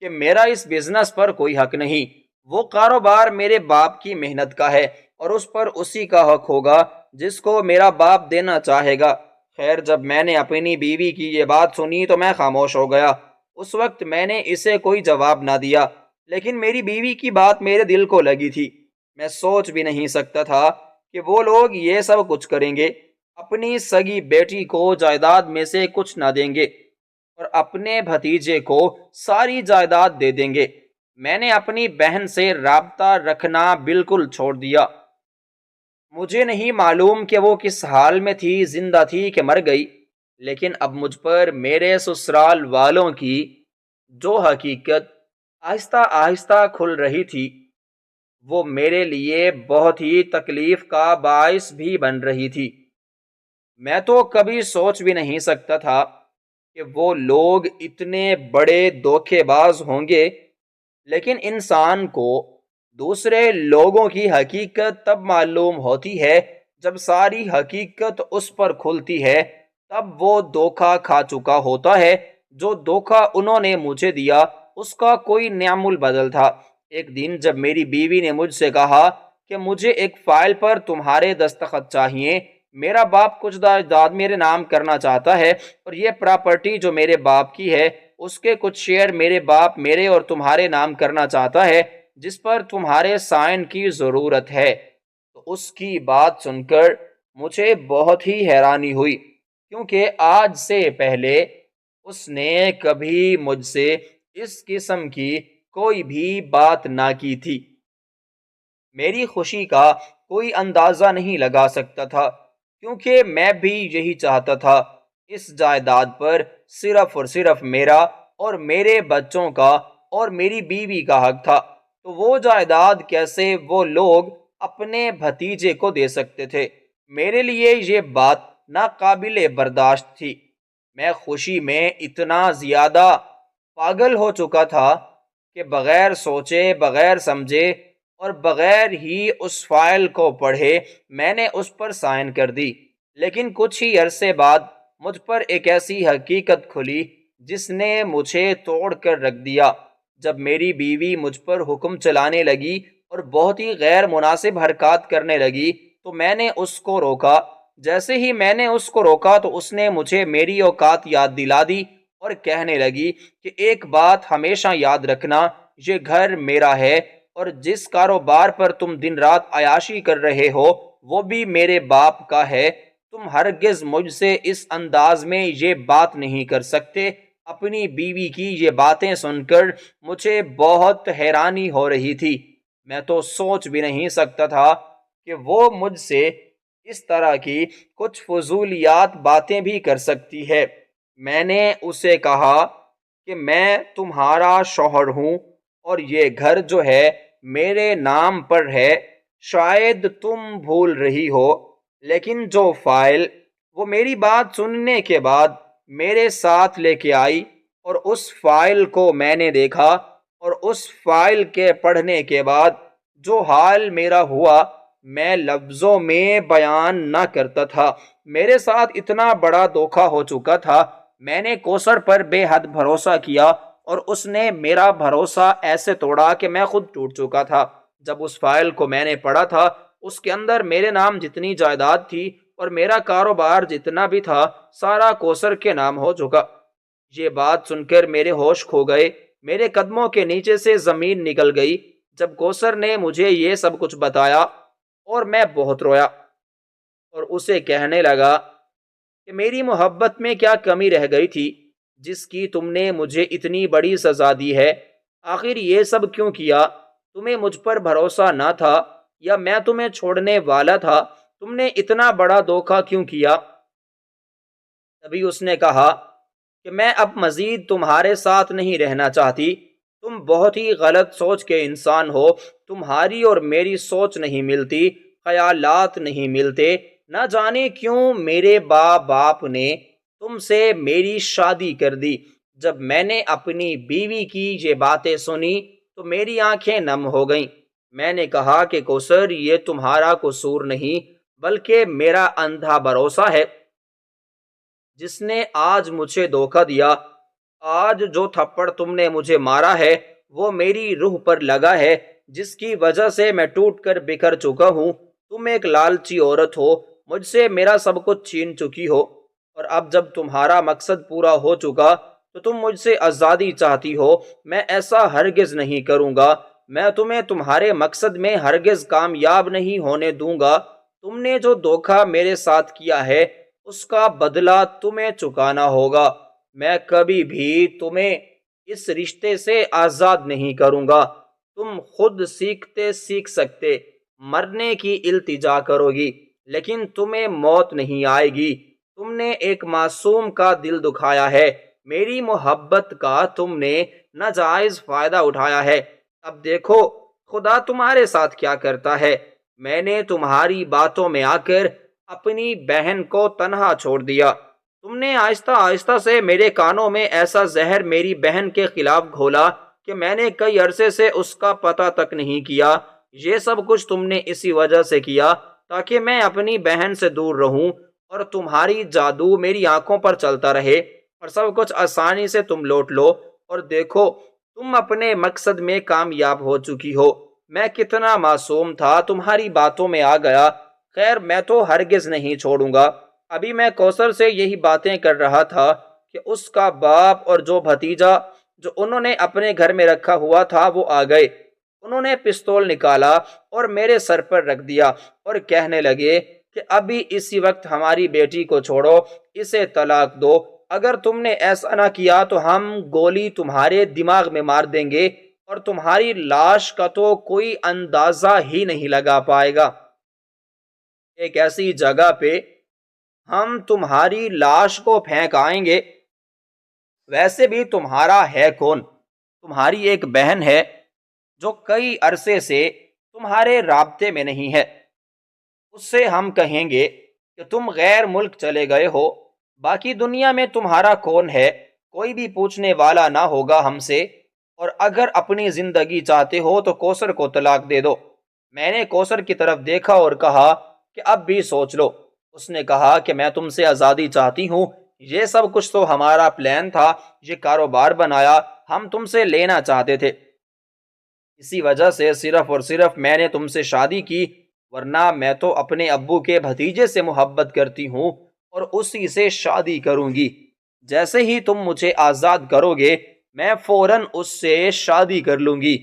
کہ میرا اس بزنس پر کوئی حق نہیں، وہ کاروبار میرے باپ کی محنت کا ہے اور اس پر اسی کا حق ہوگا جس کو میرا باپ دینا چاہے گا۔ خیر، جب میں نے اپنی بیوی کی یہ بات سنی تو میں خاموش ہو گیا۔ اس وقت میں نے اسے کوئی جواب نہ دیا، لیکن میری بیوی کی بات میرے دل کو لگی تھی۔ میں سوچ بھی نہیں سکتا تھا کہ وہ لوگ یہ سب کچھ کریں گے، اپنی سگی بیٹی کو جائیداد میں سے کچھ نہ دیں گے اور اپنے بھتیجے کو ساری جائیداد دے دیں گے۔ میں نے اپنی بہن سے رابطہ رکھنا بالکل چھوڑ دیا۔ مجھے نہیں معلوم کہ وہ کس حال میں تھی، زندہ تھی کہ مر گئی، لیکن اب مجھ پر میرے سسرال والوں کی جو حقیقت آہستہ آہستہ کھل رہی تھی وہ میرے لیے بہت ہی تکلیف کا باعث بھی بن رہی تھی۔ میں تو کبھی سوچ بھی نہیں سکتا تھا کہ وہ لوگ اتنے بڑے دھوکے باز ہوں گے، لیکن انسان کو دوسرے لوگوں کی حقیقت تب معلوم ہوتی ہے جب ساری حقیقت اس پر کھلتی ہے، تب وہ دھوکا کھا چکا ہوتا ہے۔ جو دھوکا انہوں نے مجھے دیا اس کا کوئی نعم البدل تھا۔ ایک دن جب میری بیوی نے مجھ سے کہا کہ مجھے ایک فائل پر تمہارے دستخط چاہیے، میرا باپ کچھ جائیداد میرے نام کرنا چاہتا ہے اور یہ پراپرٹی جو میرے باپ کی ہے اس کے کچھ شیئر میرے باپ میرے اور تمہارے نام کرنا چاہتا ہے، جس پر تمہارے سائن کی ضرورت ہے، تو اس کی بات سن کر مجھے بہت ہی حیرانی ہوئی، کیونکہ آج سے پہلے اس نے کبھی مجھ سے اس قسم کی کوئی بھی بات نہ کی تھی۔ میری خوشی کا کوئی اندازہ نہیں لگا سکتا تھا، کیونکہ میں بھی یہی چاہتا تھا۔ اس جائیداد پر صرف اور صرف میرا اور میرے بچوں کا اور میری بیوی کا حق تھا، تو وہ جائیداد کیسے وہ لوگ اپنے بھتیجے کو دے سکتے تھے؟ میرے لیے یہ بات ناقابل برداشت تھی۔ میں خوشی میں اتنا زیادہ پاگل ہو چکا تھا کہ بغیر سوچے، بغیر سمجھے اور بغیر ہی اس فائل کو پڑھے میں نے اس پر سائن کر دی۔ لیکن کچھ ہی عرصے بعد مجھ پر ایک ایسی حقیقت کھلی جس نے مجھے توڑ کر رکھ دیا۔ جب میری بیوی مجھ پر حکم چلانے لگی اور بہت ہی غیر مناسب حرکات کرنے لگی تو میں نے اس کو روکا۔ جیسے ہی میں نے اس کو روکا تو اس نے مجھے میری اوقات یاد دلا دی اور کہنے لگی کہ ایک بات ہمیشہ یاد رکھنا، یہ گھر میرا ہے اور جس کاروبار پر تم دن رات عیاشی کر رہے ہو وہ بھی میرے باپ کا ہے۔ تم ہرگز مجھ سے اس انداز میں یہ بات نہیں کر سکتے۔ اپنی بیوی کی یہ باتیں سن کر مجھے بہت حیرانی ہو رہی تھی۔ میں تو سوچ بھی نہیں سکتا تھا کہ وہ مجھ سے اس طرح کی کچھ فضولیات باتیں بھی کر سکتی ہے۔ میں نے اسے کہا کہ میں تمہارا شوہر ہوں اور یہ گھر جو ہے میرے نام پر ہے، شاید تم بھول رہی ہو، لیکن جو فائل وہ میری بات سننے کے بعد میرے ساتھ لے کے آئی اور اس فائل کو میں نے دیکھا اور اس فائل کے پڑھنے کے بعد جو حال میرا ہوا میں لفظوں میں بیان نہ کرتا تھا۔ میرے ساتھ اتنا بڑا دھوکا ہو چکا تھا۔ میں نے کوثر پر بے حد بھروسہ کیا اور اس نے میرا بھروسہ ایسے توڑا کہ میں خود ٹوٹ چکا تھا۔ جب اس فائل کو میں نے پڑھا تھا اس کے اندر میرے نام جتنی جائیداد تھی اور میرا کاروبار جتنا بھی تھا سارا کوثر کے نام ہو چکا۔ یہ بات سن کر میرے ہوش کھو گئے۔ میرے قدموں کے نیچے سے زمین نکل گئی جب کوثر نے مجھے یہ سب کچھ بتایا، اور میں بہت رویا اور اسے کہنے لگا کہ میری محبت میں کیا کمی رہ گئی تھی جس کی تم نے مجھے اتنی بڑی سزا دی ہے؟ آخر یہ سب کیوں کیا؟ تمہیں مجھ پر بھروسہ نہ تھا یا میں تمہیں چھوڑنے والا تھا؟ تم نے اتنا بڑا دھوکہ کیوں کیا؟ تبھی اس نے کہا کہ میں اب مزید تمہارے ساتھ نہیں رہنا چاہتی، تم بہت ہی غلط سوچ کے انسان ہو، تمہاری اور میری سوچ نہیں ملتی، خیالات نہیں ملتے، نہ جانے کیوں میرے باپ نے تم سے میری شادی کر دی۔ جب میں نے اپنی بیوی کی یہ باتیں سنی تو میری آنکھیں نم ہو گئیں۔ میں نے کہا کہ کوثر، یہ تمہارا قصور نہیں بلکہ میرا اندھا بھروسہ ہے جس نے آج مجھے دھوکہ دیا۔ آج جو تھپڑ تم نے مجھے مارا ہے وہ میری روح پر لگا ہے، جس کی وجہ سے میں ٹوٹ کر بکھر چکا ہوں۔ تم ایک لالچی عورت ہو، مجھ سے میرا سب کچھ چھین چکی ہو، اور اب جب تمہارا مقصد پورا ہو چکا تو تم مجھ سے آزادی چاہتی ہو۔ میں ایسا ہرگز نہیں کروں گا، میں تمہیں تمہارے مقصد میں ہرگز کامیاب نہیں ہونے دوں گا۔ تم نے جو دھوکہ میرے ساتھ کیا ہے اس کا بدلہ تمہیں چکانا ہوگا۔ میں کبھی بھی تمہیں اس رشتے سے آزاد نہیں کروں گا۔ تم خود سیکھ سکتے مرنے کی التجا کرو گی، لیکن تمہیں موت نہیں آئے گی۔ تم نے ایک معصوم کا دل دکھایا ہے، میری محبت کا تم نے ناجائز فائدہ اٹھایا ہے۔ اب دیکھو خدا تمہارے ساتھ کیا کرتا ہے۔ میں نے تمہاری باتوں میں آ کر اپنی بہن کو تنہا چھوڑ دیا۔ تم نے آہستہ آہستہ سے میرے کانوں میں ایسا زہر میری بہن کے خلاف گھولا کہ میں نے کئی عرصے سے اس کا پتہ تک نہیں کیا۔ یہ سب کچھ تم نے اسی وجہ سے کیا تاکہ میں اپنی بہن سے دور رہوں اور تمہاری جادو میری آنکھوں پر چلتا رہے اور سب کچھ آسانی سے تم لوٹ لو۔ اور دیکھو تم اپنے مقصد میں کامیاب ہو چکی ہو۔ میں کتنا معصوم تھا، تمہاری باتوں میں آ گیا۔ خیر، میں تو ہرگز نہیں چھوڑوں گا۔ ابھی میں کوثر سے یہی باتیں کر رہا تھا کہ اس کا باپ اور جو بھتیجا جو انہوں نے اپنے گھر میں رکھا ہوا تھا وہ آ گئے۔ انہوں نے پستول نکالا اور میرے سر پر رکھ دیا اور کہنے لگے کہ ابھی اسی وقت ہماری بیٹی کو چھوڑو، اسے طلاق دو۔ اگر تم نے ایسا نہ کیا تو ہم گولی تمہارے دماغ میں مار دیں گے اور تمہاری لاش کا تو کوئی اندازہ ہی نہیں لگا پائے گا۔ ایک ایسی جگہ پہ ہم تمہاری لاش کو پھینک آئیں گے۔ ویسے بھی تمہارا ہے کون؟ تمہاری ایک بہن ہے جو کئی عرصے سے تمہارے رابطے میں نہیں ہے، اس سے ہم کہیں گے کہ تم غیر ملک چلے گئے ہو۔ باقی دنیا میں تمہارا کون ہے؟ کوئی بھی پوچھنے والا نہ ہوگا ہم سے۔ اور اگر اپنی زندگی چاہتے ہو تو کوثر کو طلاق دے دو۔ میں نے کوثر کی طرف دیکھا اور کہا کہ اب بھی سوچ لو۔ اس نے کہا کہ میں تم سے آزادی چاہتی ہوں، یہ سب کچھ تو ہمارا پلان تھا، یہ کاروبار بنایا، ہم تم سے لینا چاہتے تھے، اسی وجہ سے صرف اور صرف میں نے تم سے شادی کی، ورنہ میں تو اپنے ابو کے بھتیجے سے محبت کرتی ہوں اور اسی سے شادی کروں گی۔ جیسے ہی تم مجھے آزاد کرو گے میں فوراً اس سے شادی کر لوں گی۔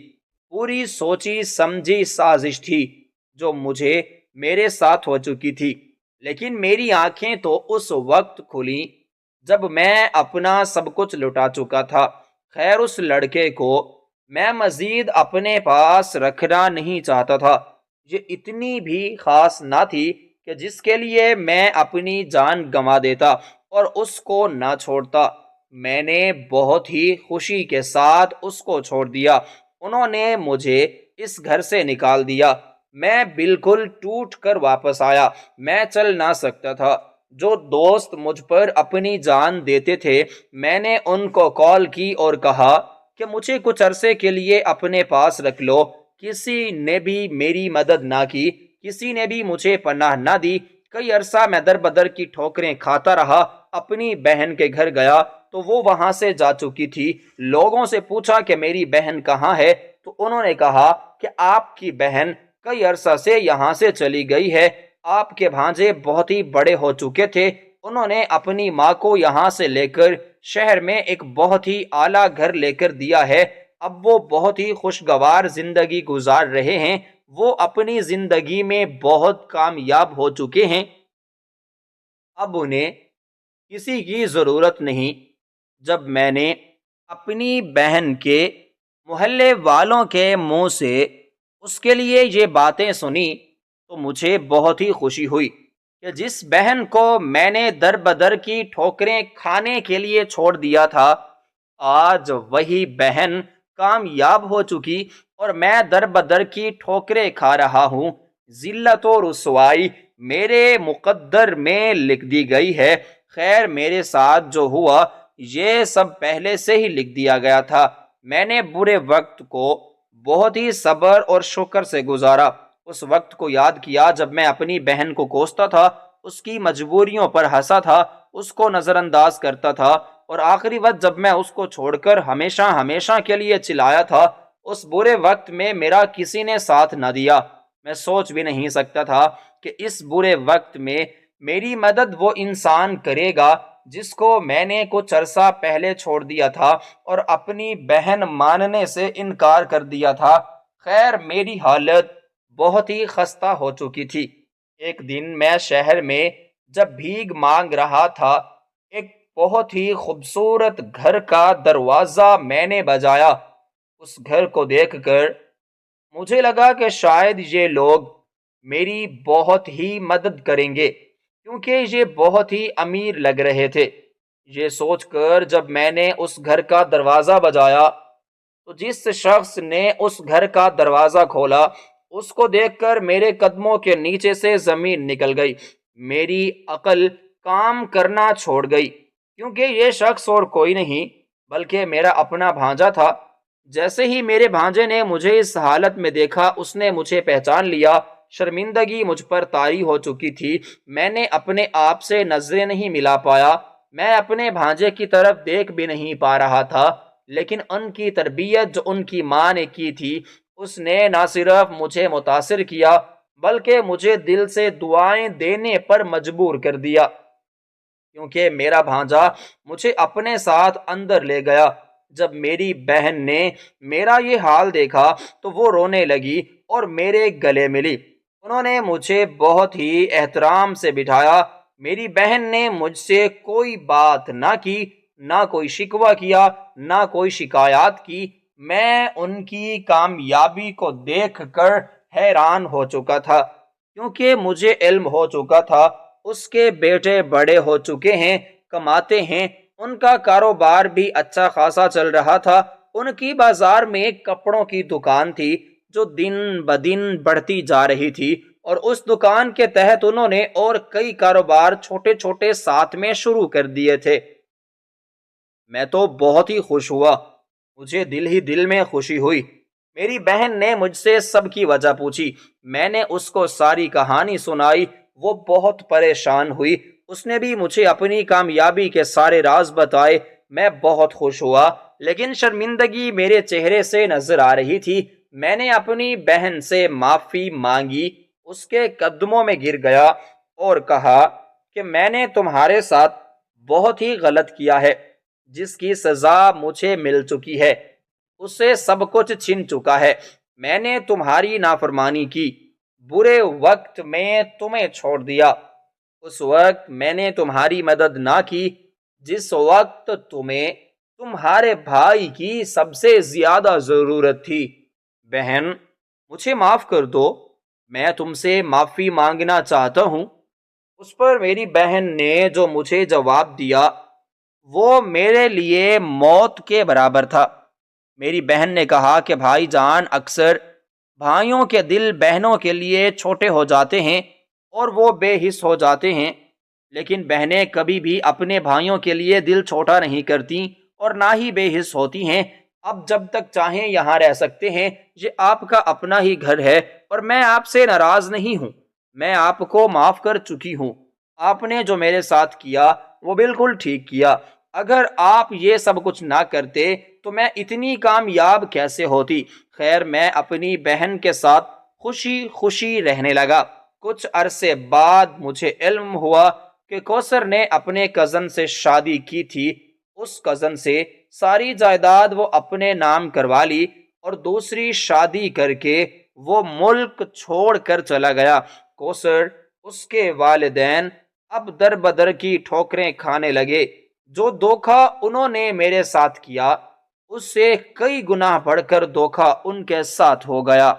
پوری سوچی سمجھی سازش تھی جو مجھے میرے ساتھ ہو چکی تھی، لیکن میری آنکھیں تو اس وقت کھلیں جب میں اپنا سب کچھ لٹا چکا تھا۔ خیر، اس لڑکے کو میں مزید اپنے پاس رکھنا نہیں چاہتا تھا۔ یہ اتنی بھی خاص نہ تھی کہ جس کے لیے میں اپنی جان گنوا دیتا اور اس کو نہ چھوڑتا۔ میں نے بہت ہی خوشی کے ساتھ اس کو چھوڑ دیا۔ انہوں نے مجھے اس گھر سے نکال دیا۔ میں بالکل ٹوٹ کر واپس آیا۔ میں چل نہ سکتا تھا۔ جو دوست مجھ پر اپنی جان دیتے تھے میں نے ان کو کال کی اور کہا کہ مجھے کچھ عرصے کے لیے اپنے پاس رکھ لو۔ کسی نے بھی میری مدد نہ کی، کسی نے بھی مجھے پناہ نہ دی۔ کئی عرصہ میں در بدر کی ٹھوکریں کھاتا رہا۔ اپنی بہن کے گھر گیا تو وہ وہاں سے جا چکی تھی۔ لوگوں سے پوچھا کہ میری بہن کہاں ہے تو انہوں نے کہا کہ آپ کی بہن کئی عرصہ سے یہاں سے چلی گئی ہے۔ آپ کے بھانجے بہت ہی بڑے ہو چکے تھے، انہوں نے اپنی ماں کو یہاں سے لے کر شہر میں ایک بہت ہی اعلیٰ گھر لے کر دیا ہے۔ اب وہ بہت ہی خوشگوار زندگی گزار رہے ہیں۔ وہ اپنی زندگی میں بہت کامیاب ہو چکے ہیں۔ اب انہیں کسی کی ضرورت نہیں۔ جب میں نے اپنی بہن کے محلے والوں کے منہ سے اس کے لیے یہ باتیں سنی تو مجھے بہت ہی خوشی ہوئی کہ جس بہن کو میں نے در بدر کی ٹھوکریں کھانے کے لیے چھوڑ دیا تھا، آج وہی بہن کامیاب ہو چکی اور میں در بدر کی ٹھوکریں کھا رہا ہوں۔ ذلت و رسوائی میرے مقدر میں لکھ دی گئی ہے۔ خیر، میرے ساتھ جو ہوا یہ سب پہلے سے ہی لکھ دیا گیا تھا۔ میں نے برے وقت کو بہت ہی صبر اور شکر سے گزارا۔ اس وقت کو یاد کیا جب میں اپنی بہن کو کوستا تھا، اس کی مجبوریوں پر ہنسا تھا، اس کو نظر انداز کرتا تھا، اور آخری وقت جب میں اس کو چھوڑ کر ہمیشہ ہمیشہ کے لیے چلایا تھا، اس برے وقت میں میرا کسی نے ساتھ نہ دیا۔ میں سوچ بھی نہیں سکتا تھا کہ اس برے وقت میں میری مدد وہ انسان کرے گا جس کو میں نے کچھ عرصہ پہلے چھوڑ دیا تھا اور اپنی بہن ماننے سے انکار کر دیا تھا۔ خیر، میری حالت بہت ہی خستہ ہو چکی تھی۔ ایک دن میں شہر میں جب بھیک مانگ رہا تھا، ایک بہت ہی خوبصورت گھر کا دروازہ میں نے بجایا۔ اس گھر کو دیکھ کر مجھے لگا کہ شاید یہ لوگ میری بہت ہی مدد کریں گے، کیونکہ یہ بہت ہی امیر لگ رہے تھے۔ یہ سوچ کر جب میں نے اس گھر کا دروازہ بجایا تو جس شخص نے اس گھر کا دروازہ کھولا، اس کو دیکھ کر میرے قدموں کے نیچے سے زمین نکل گئی۔ میری عقل کام کرنا چھوڑ گئی، کیونکہ یہ شخص اور کوئی نہیں بلکہ میرا اپنا بھانجا تھا۔ جیسے ہی میرے بھانجے نے مجھے اس حالت میں دیکھا، اس نے مجھے پہچان لیا۔ شرمندگی مجھ پر طاری ہو چکی تھی۔ میں نے اپنے آپ سے نظریں نہیں ملا پایا۔ میں اپنے بھانجے کی طرف دیکھ بھی نہیں پا رہا تھا، لیکن ان کی تربیت جو ان کی ماں نے کی تھی، اس نے نہ صرف مجھے متاثر کیا بلکہ مجھے دل سے دعائیں دینے پر مجبور کر دیا، کیونکہ میرا بھانجا مجھے اپنے ساتھ اندر لے گیا۔ جب میری بہن نے میرا یہ حال دیکھا تو وہ رونے لگی اور میرے گلے ملی۔ انہوں نے مجھے بہت ہی احترام سے بٹھایا۔ میری بہن نے مجھ سے کوئی بات نہ کی، نہ کوئی شکوہ کیا، نہ کوئی شکایات کی۔ میں ان کی کامیابی کو دیکھ کر حیران ہو چکا تھا، کیونکہ مجھے علم ہو چکا تھا اس کے بیٹے بڑے ہو چکے ہیں، کماتے ہیں، ان کا کاروبار بھی اچھا خاصا چل رہا تھا۔ ان کی بازار میں ایک کپڑوں کی دکان تھی جو دن بدن بڑھتی جا رہی تھی، اور اس دکان کے تحت انہوں نے اور کئی کاروبار چھوٹے چھوٹے ساتھ میں شروع کر دیے تھے۔ میں تو بہت ہی خوش ہوا، مجھے دل ہی دل میں خوشی ہوئی۔ میری بہن نے مجھ سے سب کی وجہ پوچھی۔ میں نے اس کو ساری کہانی سنائی۔ وہ بہت پریشان ہوئی۔ اس نے بھی مجھے اپنی کامیابی کے سارے راز بتائے۔ میں بہت خوش ہوا، لیکن شرمندگی میرے چہرے سے نظر آ رہی تھی۔ میں نے اپنی بہن سے معافی مانگی، اس کے قدموں میں گر گیا اور کہا کہ میں نے تمہارے ساتھ بہت ہی غلط کیا ہے، جس کی سزا مجھے مل چکی ہے، اس سے سب کچھ چھن چکا ہے۔ میں نے تمہاری نافرمانی کی، برے وقت میں تمہیں چھوڑ دیا۔ اس وقت میں نے تمہاری مدد نہ کی جس وقت تمہیں تمہارے بھائی کی سب سے زیادہ ضرورت تھی۔ بہن، مجھے معاف کر دو، میں تم سے معافی مانگنا چاہتا ہوں۔ اس پر میری بہن نے جو مجھے جواب دیا وہ میرے لیے موت کے برابر تھا۔ میری بہن نے کہا کہ بھائی جان، اکثر بھائیوں کے دل بہنوں کے لیے چھوٹے ہو جاتے ہیں اور وہ بے حس ہو جاتے ہیں، لیکن بہنیں کبھی بھی اپنے بھائیوں کے لیے دل چھوٹا نہیں کرتی اور نہ ہی بے حس ہوتی ہیں۔ اب جب تک چاہیں یہاں رہ سکتے ہیں، یہ آپ کا اپنا ہی گھر ہے اور میں آپ سے ناراض نہیں ہوں۔ میں آپ کو معاف کر چکی ہوں۔ آپ نے جو میرے ساتھ کیا وہ بالکل ٹھیک کیا۔ اگر آپ یہ سب کچھ نہ کرتے تو میں اتنی کامیاب کیسے ہوتی؟ خیر، میں اپنی بہن کے ساتھ خوشی خوشی رہنے لگا۔ کچھ عرصے بعد مجھے علم ہوا کہ کوثر نے اپنے کزن سے شادی کی تھی۔ اس کزن سے ساری جائیداد وہ اپنے نام کروا لی اور دوسری شادی کر کے وہ ملک چھوڑ کر چلا گیا۔ کوثر، اس کے والدین اب در بدر کی ٹھوکریں کھانے لگے۔ جو دھوکا انہوں نے میرے ساتھ کیا، اس سے کئی گنا بڑھ کر دھوکا ان کے ساتھ ہو گیا۔